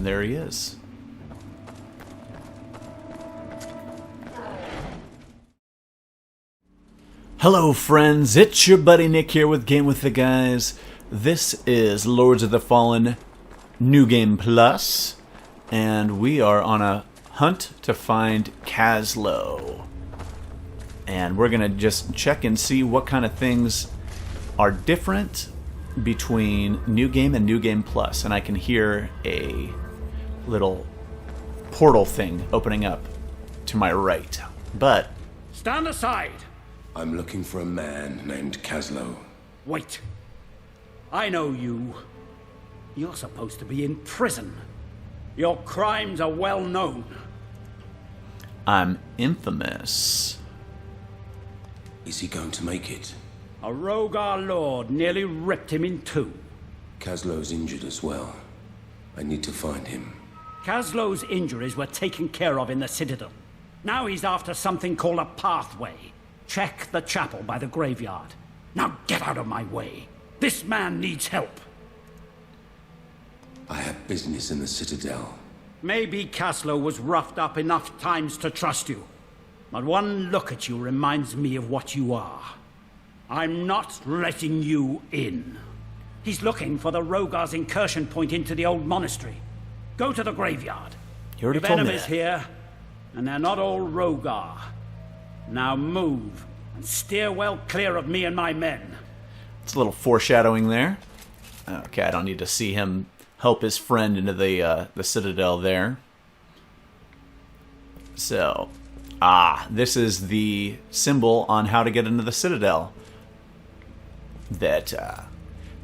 And there he is. Hello friends, it's your buddy Nick here with Game with the Guys. This is Lords of the Fallen New Game Plus, and we are on a hunt to find Kaslo. And we're going to just check and see what kind of things are different between New Game and New Game Plus. And I can hear a little portal thing opening up to my right. But stand aside! I'm looking for a man named Kaslo. Wait. I know you. You're supposed to be in prison. Your crimes are well known. I'm infamous. Is he going to make it? A Rhogar lord nearly ripped him in two. Kaslo's injured as well. I need to find him. Kaslo's injuries were taken care of in the Citadel. Now he's after something called a pathway. Check the chapel by the graveyard. Now get out of my way. This man needs help. I have business in the Citadel. Maybe Kaslo was roughed up enough times to trust you. But one look at you reminds me of what you are. I'm not letting you in. He's looking for the Rhogar's incursion point into the old monastery. Go to the graveyard. You already We've told me enemies that. here, and they're not all Rhogar. Now move, and steer well clear of me and my men. It's a little foreshadowing there. Okay, I don't need to see him help his friend into the Citadel there. So, this is the symbol on how to get into the Citadel that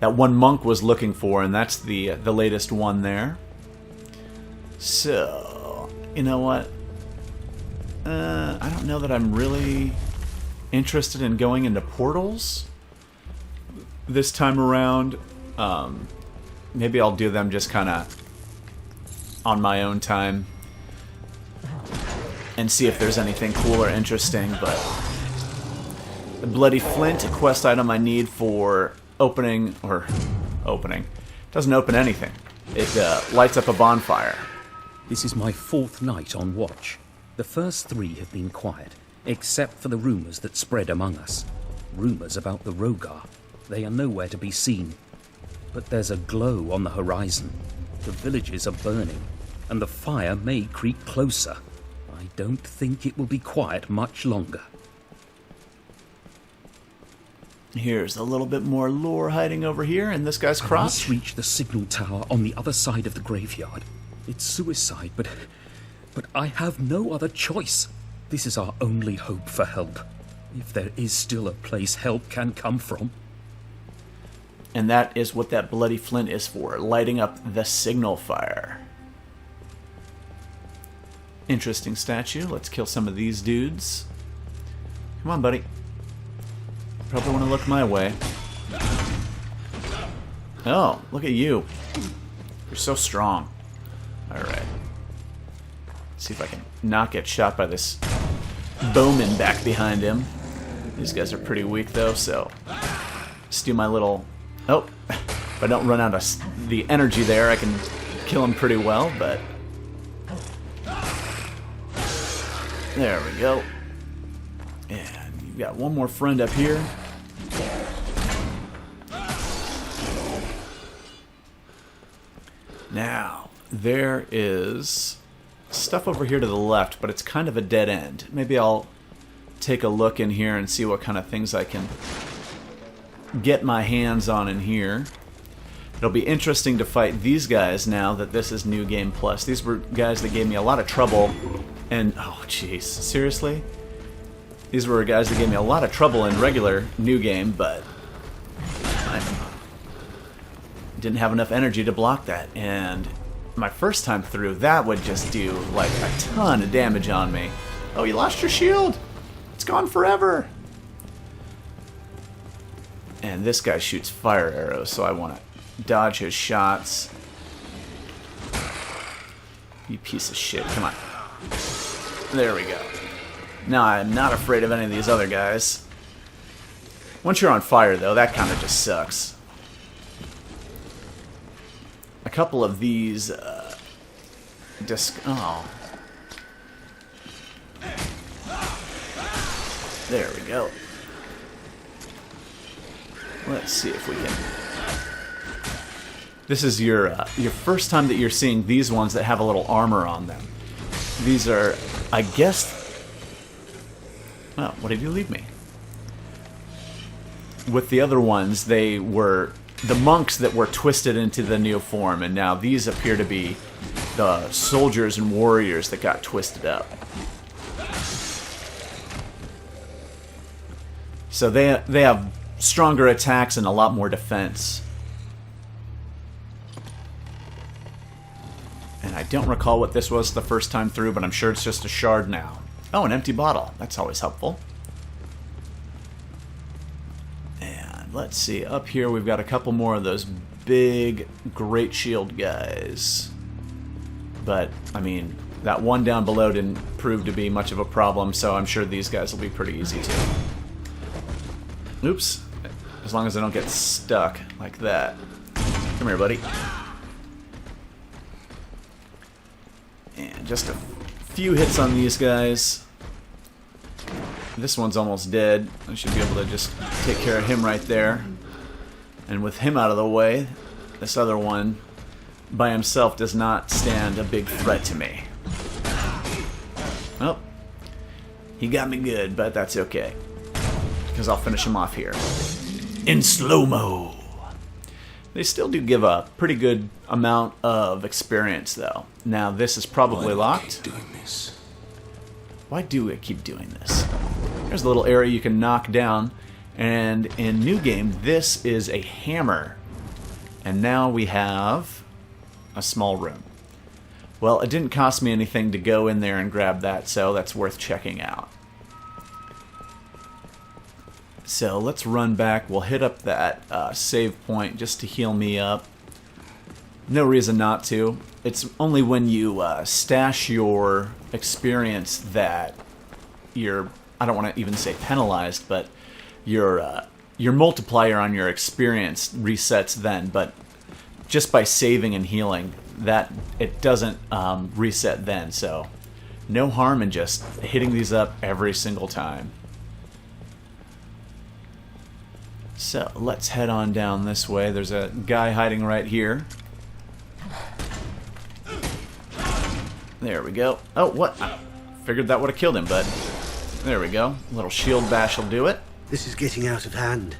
that one monk was looking for, and that's the latest one there. So, you know what? I don't know that I'm really interested in going into portals this time around. Maybe I'll do them just kind of on my own time and see if there's anything cool or interesting. But the Bloody Flint, a quest item I need for opening, doesn't open anything. It lights up a bonfire. This is my fourth night on watch. The first three have been quiet, except for the rumours that spread among us. Rumours about the Rhogar. They are nowhere to be seen. But there's a glow on the horizon. The villages are burning, and the fire may creep closer. I don't think it will be quiet much longer. Here's a little bit more lore hiding over here in this guy's I crotch. must reach the signal tower on the other side of the graveyard. It's suicide, but I have no other choice. This is our only hope for help. If there is still a place help can come from. And that is what that Bloody Flint is for, lighting up the signal fire. Interesting statue. Let's kill some of these dudes. Come on, buddy. Probably want to look my way. Oh, look at you. You're so strong. Alright. See if I can not get shot by this bowman back behind him. These guys are pretty weak, though, so just do my little... Oh, if I don't run out of the energy there, I can kill him pretty well, but... There we go. And you've got one more friend up here. Now, there is stuff over here to the left, but it's kind of a dead end. Maybe I'll take a look in here and see what kind of things I can get my hands on in here. It'll be interesting to fight these guys now that this is New Game Plus. These were guys that gave me a lot of trouble, and oh jeez, seriously? These were guys that gave me a lot of trouble in regular New Game, but I didn't have enough energy to block that, and my first time through, that would just do like a ton of damage on me. Oh, you lost your shield! It's gone forever! And this guy shoots fire arrows, so I want to dodge his shots. You piece of shit. Come on. There we go. Now I'm not afraid of any of these other guys. Once you're on fire, though, that kind of just sucks. A couple of these Oh. There we go. Let's see if we can... This is your first time that you're seeing these ones that have a little armor on them. These are, I guess... Oh, what did you leave me? With the other ones, they were the monks that were twisted into the new form, and now these appear to be the soldiers and warriors that got twisted up. So they have stronger attacks and a lot more defense. And I don't recall what this was the first time through, but I'm sure it's just a shard now. Oh, an empty bottle. That's always helpful. And let's see. Up here we've got a couple more of those big great shield guys. But, I mean, that one down below didn't prove to be much of a problem, so I'm sure these guys will be pretty easy too. Oops. As long as I don't get stuck like that. Come here, buddy. And just a few hits on these guys. This one's almost dead. I should be able to just take care of him right there. And with him out of the way, this other one by himself does not stand a big threat to me. Oh, he got me good, but that's okay. Because I'll finish him off here. In slow-mo. They still do give a pretty good amount of experience, though. Now, this is probably locked. Why do I keep doing this? There's a little area you can knock down. And in New Game, this is a hammer. And now we have a small room. Well, it didn't cost me anything to go in there and grab that, so that's worth checking out. So let's run back. We'll hit up that save point just to heal me up. No reason not to. It's only when you stash your experience that you're, I don't want to even say penalized, but your multiplier on your experience resets then. But just by saving and healing, that it doesn't reset then. So no harm in just hitting these up every single time. So, let's head on down this way. There's a guy hiding right here. There we go. Oh, what? I figured that would have killed him, but there we go. A little shield bash will do it. This is getting out of hand.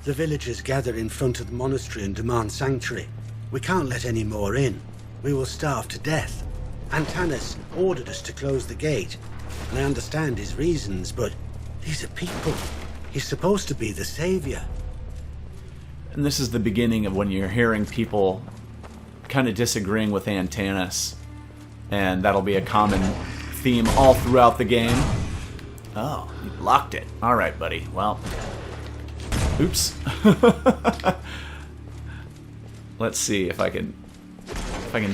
The villagers gather in front of the monastery and demand sanctuary. We can't let any more in. We will starve to death. Antanas ordered us to close the gate, and I understand his reasons, but these are people. He's supposed to be the savior. And this is the beginning of when you're hearing people kind of disagreeing with Antanas. And that'll be a common theme all throughout the game. Oh, you blocked it. Alright, buddy. Well, oops. Let's see if I can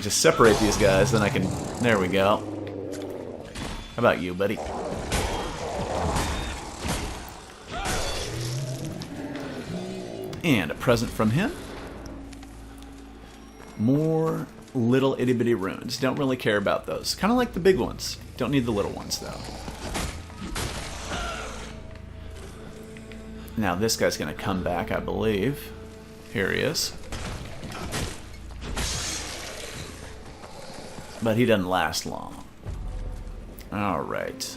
just separate these guys, then I can... There we go. How about you, buddy? And a present from him. More little itty-bitty runes. Don't really care about those. Kind of like the big ones. Don't need the little ones, though. Now this guy's going to come back, I believe. Here he is. But he doesn't last long. Alright.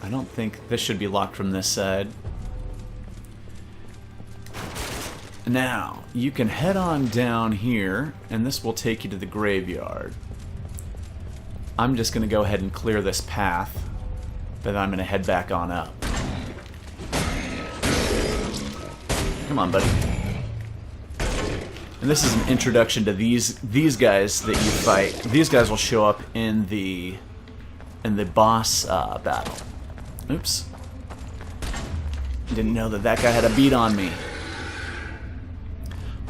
I don't think this should be locked from this side. Now, you can head on down here, and this will take you to the graveyard. I'm just going to go ahead and clear this path, then I'm going to head back on up. Come on, buddy. And this is an introduction to these guys that you fight. These guys will show up in the boss battle. Oops. Didn't know that guy had a beat on me.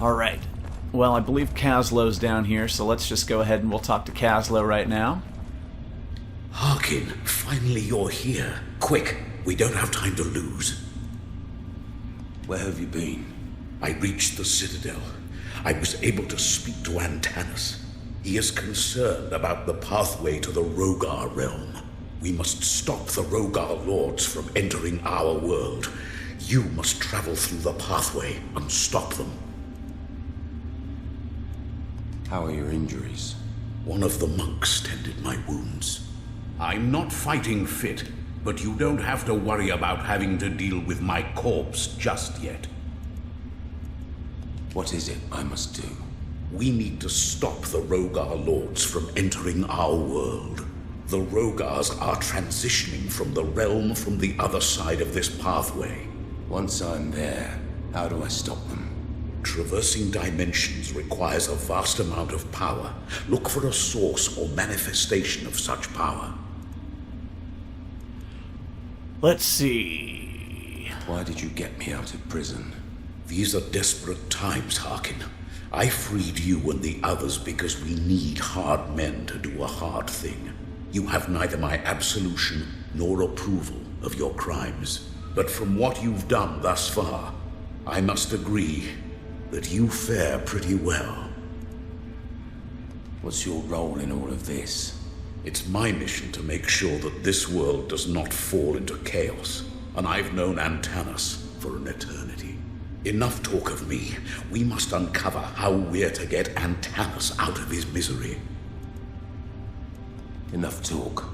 Alright, well I believe Kaslo's down here, so let's just go ahead and we'll talk to Kaslo right now. Harkyn, finally you're here. Quick, we don't have time to lose. Where have you been? I reached the Citadel. I was able to speak to Antanas. He is concerned about the pathway to the Rhogar realm. We must stop the Rhogar lords from entering our world. You must travel through the pathway and stop them. How are your injuries? One of the monks tended my wounds. I'm not fighting fit, but you don't have to worry about having to deal with my corpse just yet. What is it I must do? We need to stop the Rhogar lords from entering our world. The Rhogars are transitioning from the realm from the other side of this pathway. Once I'm there, how do I stop them? Traversing dimensions requires a vast amount of power. Look for a source or manifestation of such power. Let's see. Why did you get me out of prison? These are desperate times, Harkyn. I freed you and the others because we need hard men to do a hard thing. You have neither my absolution nor approval of your crimes. But from what you've done thus far, I must agree that you fare pretty well. What's your role in all of this? It's my mission to make sure that this world does not fall into chaos, and I've known Antanas for an eternity. Enough talk of me. We must uncover how we're to get Antanas out of his misery. Enough talk.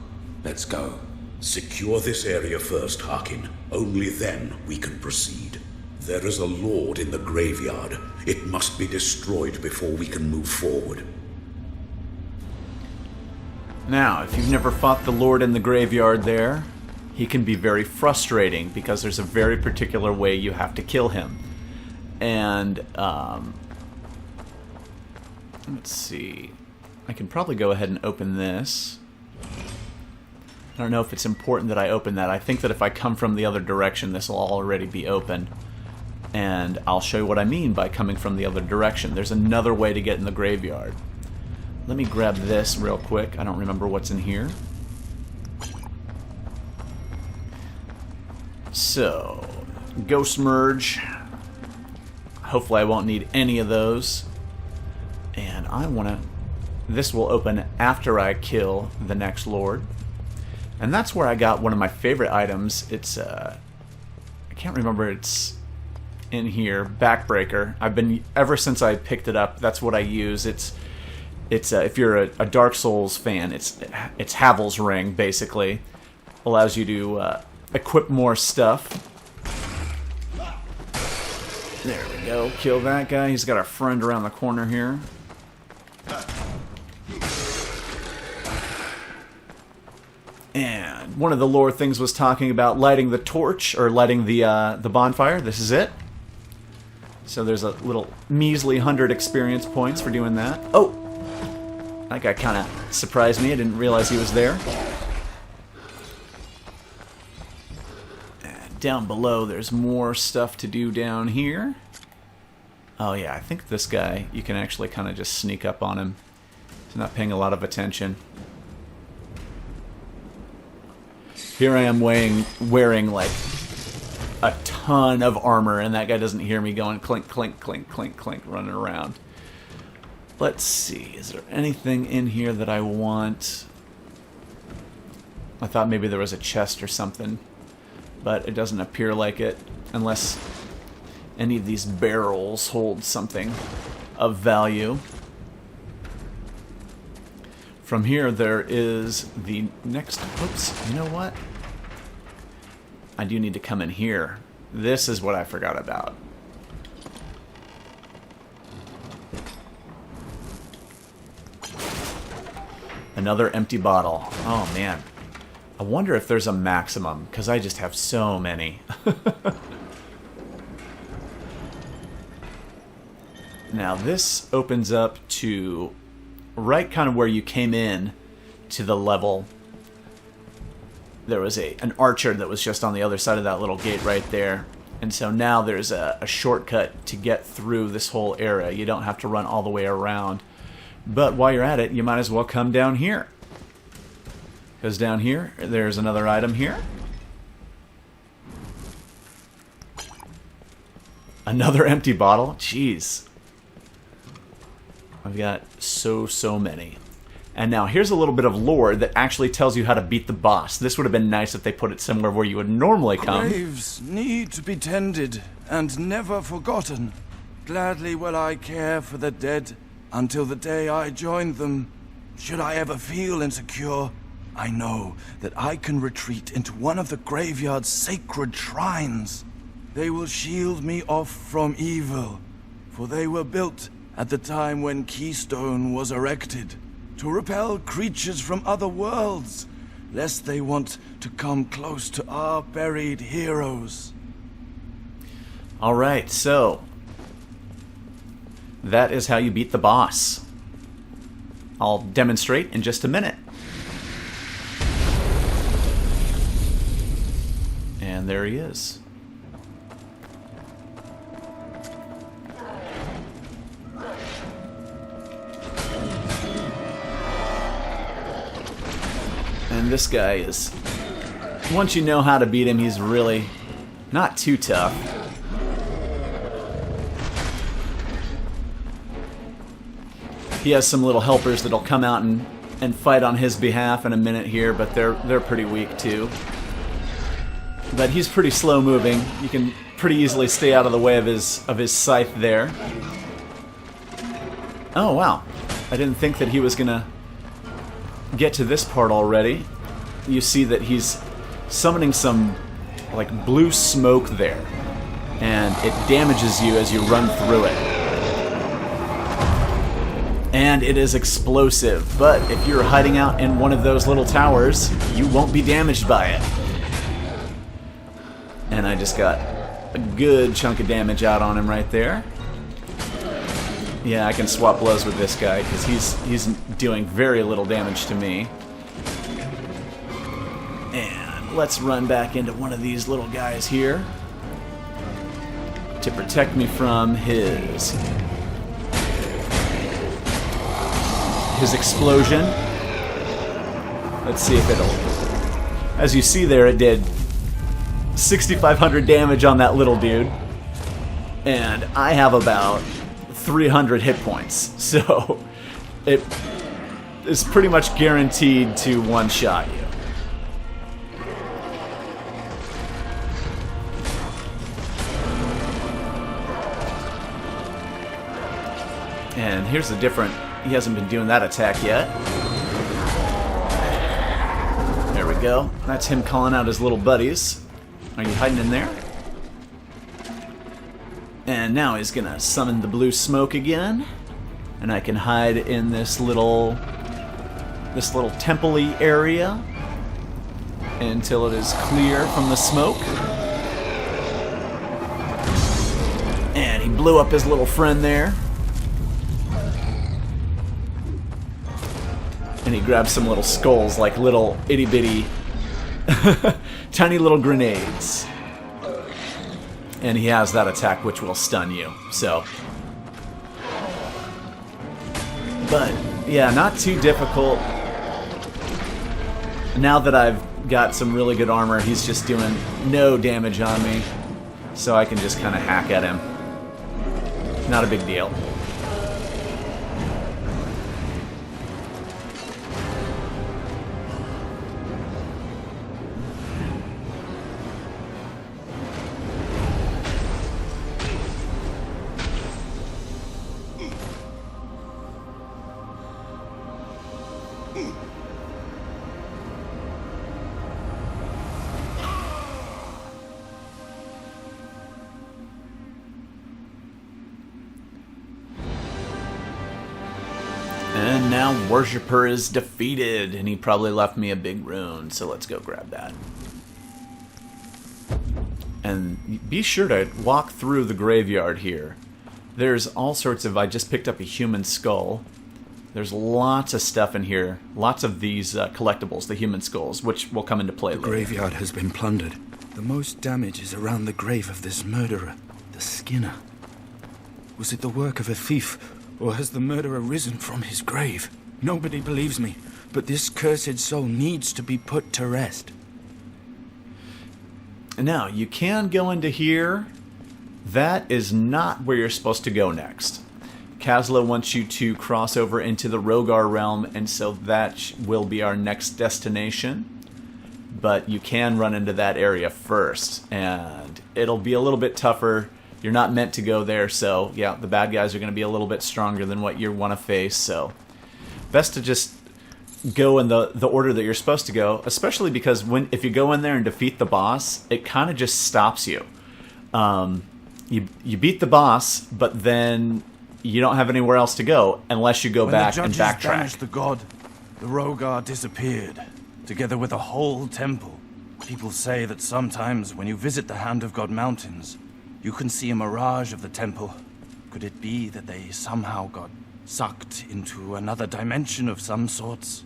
Let's go. Secure this area first, Harkyn. Only then we can proceed. There is a lord in the graveyard. It must be destroyed before we can move forward. Now, if you've never fought the Lord in the graveyard there, he can be very frustrating because there's a very particular way you have to kill him. And, let's see. I can probably go ahead and open this. I don't know if it's important that I open that. I think that if I come from the other direction, this will already be open. And I'll show you what I mean by coming from the other direction. There's another way to get in the graveyard. Let me grab this real quick. I don't remember what's in here. So, Ghost Merge. Hopefully I won't need any of those. And I want to... This will open after I kill the next Lord. And that's where I got one of my favorite items. It's, I can't remember, it's in here, Backbreaker. I've been, ever since I picked it up, that's what I use. It's if you're a Dark Souls fan, it's Havel's Ring, basically. Allows you to equip more stuff. There we go, kill that guy. He's got a friend around the corner here. And one of the lore things was talking about lighting the torch, or lighting the bonfire. This is it. So there's a little measly 100 experience points for doing that. Oh! That guy kind of surprised me. I didn't realize he was there. And down below, there's more stuff to do down here. Oh yeah, I think this guy, you can actually kind of just sneak up on him. He's not paying a lot of attention. Here I am wearing like a ton of armor, and that guy doesn't hear me going clink, clink, clink, clink, clink, running around. Let's see, is there anything in here that I want? I thought maybe there was a chest or something, but it doesn't appear like it, unless any of these barrels hold something of value. From here, there is the next... Oops, you know what? I do need to come in here. This is what I forgot about. Another empty bottle. Oh, man. I wonder if there's a maximum, because I just have so many. Now, this opens up to... right kind of where you came in to the level. There was an archer that was just on the other side of that little gate right there. And so now there's a shortcut to get through this whole area. You don't have to run all the way around. But while you're at it, you might as well come down here. Because down here, there's another item here. Another empty bottle? Jeez. I've got so many. And now here's a little bit of lore that actually tells you how to beat the boss. This would have been nice if they put it somewhere where you would normally come. Graves need to be tended and never forgotten. Gladly will I care for the dead until the day I join them. Should I ever feel insecure, I know that I can retreat into one of the graveyard's sacred shrines. They will shield me off from evil, for they were built at the time when Keystone was erected, to repel creatures from other worlds, lest they want to come close to our buried heroes. Alright, so that is how you beat the boss. I'll demonstrate in just a minute. And there he is. And this guy is, once you know how to beat him, he's really not too tough. He has some little helpers that'll come out and fight on his behalf in a minute here, but they're pretty weak too. But he's pretty slow moving. You can pretty easily stay out of the way of his scythe there. Oh wow. I didn't think that he was gonna get to this part already. You see that he's summoning some like blue smoke there, and it damages you as you run through it. And it is explosive, but if you're hiding out in one of those little towers, you won't be damaged by it. And I just got a good chunk of damage out on him right there. Yeah, I can swap blows with this guy because he's doing very little damage to me. And let's run back into one of these little guys here to protect me from his explosion. Let's see if it'll... As you see there, it did 6,500 damage on that little dude. And I have about 300 hit points. So it is pretty much guaranteed to one-shot you. And here's the different... He hasn't been doing that attack yet. There we go. That's him calling out his little buddies. Are you hiding in there? And now he's gonna summon the blue smoke again. And I can hide in this little temple-y area until it is clear from the smoke. And he blew up his little friend there. And he grabs some little skulls, like little itty-bitty tiny little grenades. And he has that attack which will stun you, so. But, yeah, not too difficult. Now that I've got some really good armor, he's just doing no damage on me. So I can just kind of hack at him. Not a big deal. And now Whorshiper is defeated, and he probably left me a big rune, so let's go grab that. And be sure to walk through the graveyard here. There's all sorts of... I just picked up a human skull. There's lots of stuff in here. Lots of these collectibles, the human skulls, which will come into play later. The graveyard has been plundered. The most damage is around the grave of this murderer, the Skinner. Was it the work of a thief, or has the murderer risen from his grave? Nobody believes me, but this cursed soul needs to be put to rest. Now, you can go into here. That is not where you're supposed to go next. Kaslo wants you to cross over into the Rhogar realm, and so that will be our next destination. But you can run into that area first, and it'll be a little bit tougher. You're not meant to go there, so yeah, the bad guys are going to be a little bit stronger than what you want to face, so best to just go in the order that you're supposed to go, especially because if you go in there and defeat the boss, it kind of just stops you. You beat the boss, but then you don't have anywhere else to go unless you go back and backtrack. When the judges banished the god, the Rhogar disappeared, together with a whole temple. People say that sometimes when you visit the Hand of God Mountains, you can see a mirage of the temple. Could it be that they somehow got sucked into another dimension of some sorts?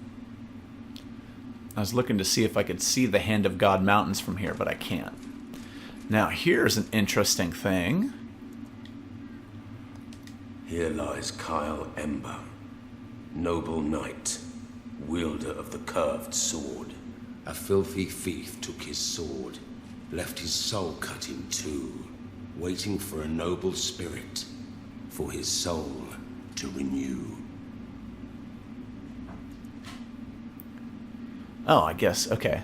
I was looking to see if I could see the Hand of God Mountains from here, but I can't. Now, here's an interesting thing. Here lies Kyle Ember, noble knight, wielder of the curved sword. A filthy thief took his sword, left his soul cut in two, waiting for a noble spirit, for his soul to renew. Oh, I guess, okay.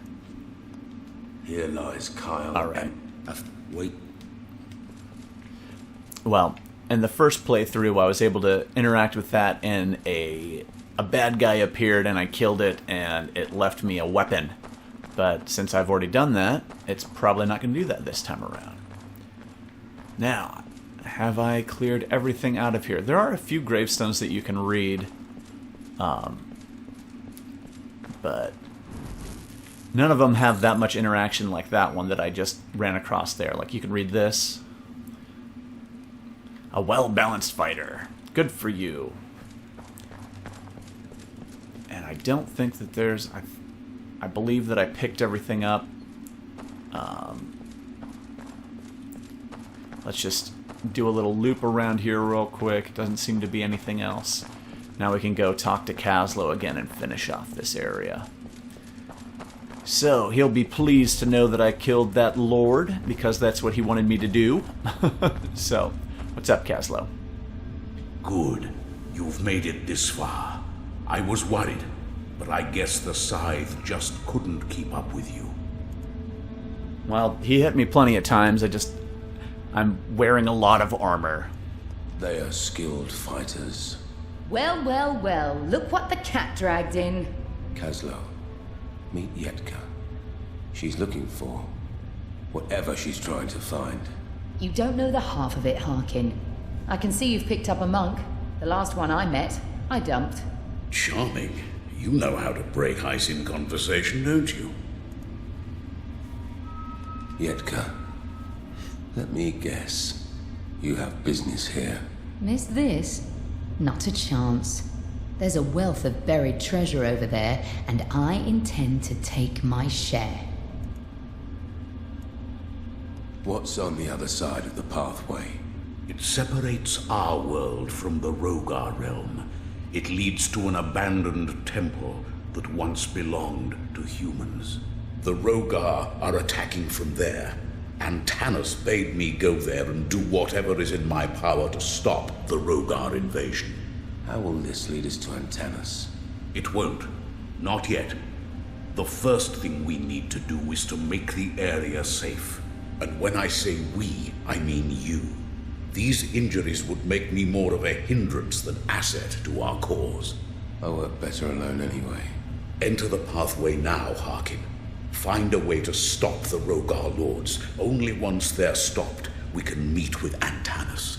Here lies Kyle. All right. Wait. Well, in the first playthrough, I was able to interact with that, and a bad guy appeared, and I killed it, and it left me a weapon. But since I've already done that, it's probably not going to do that this time around. Now, have I cleared everything out of here? There are a few gravestones that you can read, but none of them have that much interaction like that one that I just ran across there. Like, you can read this. A well-balanced fighter. Good for you. And I don't think that there's... I believe that I picked everything up. Let's just do a little loop around here real quick. Doesn't seem to be anything else. Now we can go talk to Kaslo again and finish off this area. So, he'll be pleased to know that I killed that lord, because that's what he wanted me to do. So, what's up, Kaslo? Good. You've made it this far. I was worried, but I guess the scythe just couldn't keep up with you. Well, he hit me plenty of times. I'm wearing a lot of armor. They are skilled fighters. Well, well, well, look what the cat dragged in. Kaslo, meet Yetka. She's looking for whatever she's trying to find. You don't know the half of it, Harkyn. I can see you've picked up a monk. The last one I met, I dumped. Charming. You know how to break ice in conversation, don't you? Yetka, let me guess. You have business here. Miss this? Not a chance. There's a wealth of buried treasure over there, and I intend to take my share. What's on the other side of the pathway? It separates our world from the Rhogar realm. It leads to an abandoned temple that once belonged to humans. The Rhogar are attacking from there, and Tanis bade me go there and do whatever is in my power to stop the Rhogar invasion. How will this lead us to Antanas? It won't. Not yet. The first thing we need to do is to make the area safe. And when I say we, I mean you. These injuries would make me more of a hindrance than asset to our cause. I work better alone anyway. Enter the pathway now, Harkyn. Find a way to stop the Rhogar lords. Only once they're stopped, we can meet with Antanas.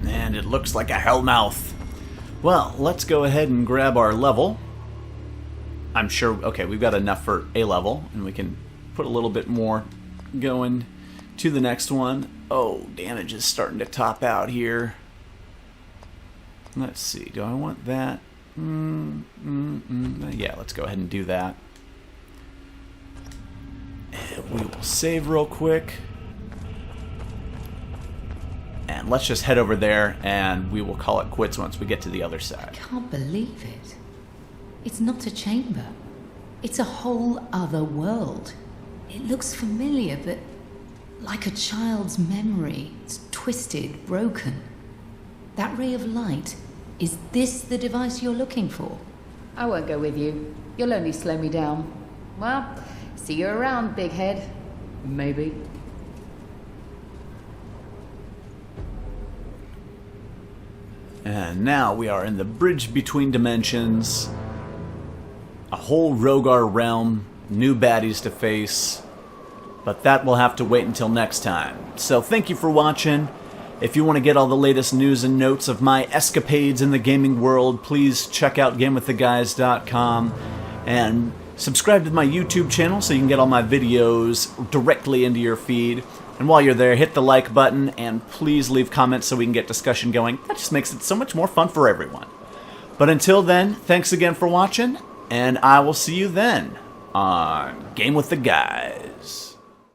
And it looks like a hellmouth. Well, let's go ahead and grab our level. I'm sure, okay, we've got enough for a level, and we can put a little bit more going to the next one. Oh, damage is starting to top out here. Let's see, do I want that? Yeah, let's go ahead and do that. And we will save real quick. And let's just head over there, and we will call it quits once we get to the other side. Can't believe it. It's not a chamber. It's a whole other world. It looks familiar, but like a child's memory. It's twisted, broken. That ray of light, is this the device you're looking for? I won't go with you. You'll only slow me down. Well, see you around, big head. Maybe. And now we are in the bridge between dimensions. A whole Rhogar realm, new baddies to face. But that will have to wait until next time. So thank you for watching. If you want to get all the latest news and notes of my escapades in the gaming world, please check out GameWithTheGuys.com and subscribe to my YouTube channel so you can get all my videos directly into your feed. And while you're there, hit the like button and please leave comments so we can get discussion going. That just makes it so much more fun for everyone. But until then, thanks again for watching, and I will see you then on Game with the Guys.